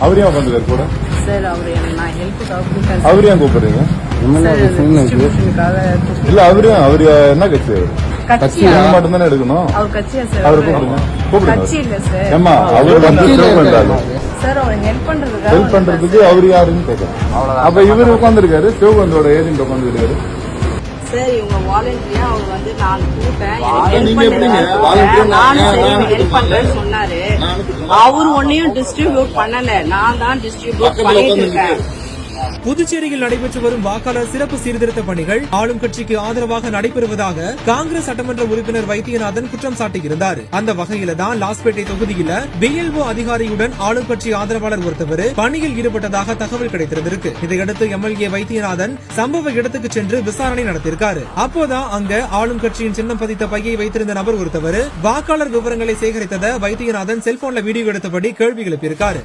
அவர் ஏன் உட்காந்துருக்காரு கூட? சார் அவரு நான் ஹெல்ப்புக்காக கூப்பிட்டேன். அவர் ஏன் கூப்பிடுறீங்க? இல்ல அவரு என்ன கட்சி? கட்சி மட்டும் தானே எடுக்கணும். அவர் கட்சியா சார்? அவரு கூப்பிடுங்க. கட்சி இல்ல சார். ஏமா அவரு வந்து சேவ் பண்றாரு சார். அவர் ஹெல்ப் பண்றதுக்கு அவரு யாருன்னு கேட்கறேன். அப்ப இவரு உட்காந்துருக்காரு, சிவகந்தோட ஏஜென்ட் உட்காந்துருக்காரு சார். இவங்க வாலண்டியரா அவர் வந்து நான் கூப்பிட்டேன், நானும் ஹெல்ப் பண்றேன்னு சொன்னாரு. அவரு ஒன்னையும் டிஸ்ட்ரிபியூட் பண்ணல, நான் தான் டிஸ்ட்ரிபியூட் பண்ணிட்டு இருக்கேன். புதுச்சேரியில் நடைபெற்று வரும் வாக்காளர் சிறப்பு சீர்திருத்த பணிகள் ஆளும் கட்சிக்கு ஆதரவாக நடைபெறுவதாக காங்கிரஸ் சட்டமன்ற உறுப்பினர் வைத்தியநாதன் குற்றம் சாட்டியிருந்தார். அந்த வகையில தான் லாஸ்பேட்டை தொகுதியில BLO அதிகாரியுடன் ஆளும் கட்சி ஆதரவாளர் ஒருத்தவர் பணியில் ஈடுபட்டதாக தகவல் கிடைத்திருந்திருக்கு. இதையடுத்து MLA வைத்தியநாதன் சம்பவ இடத்துக்கு சென்று விசாரணை நடத்தியிருக்காரு. அப்போதான் அங்க ஆளும் கட்சியின் சின்னம் பதித்த பையை வைத்திருந்த நபர் ஒருத்தவர் வாக்காளர் விவரங்களை சேகரித்ததை வைத்தியநாதன் செல்போன்ல வீடியோ எடுத்தபடி கேள்வி எழுப்பியிருக்காரு.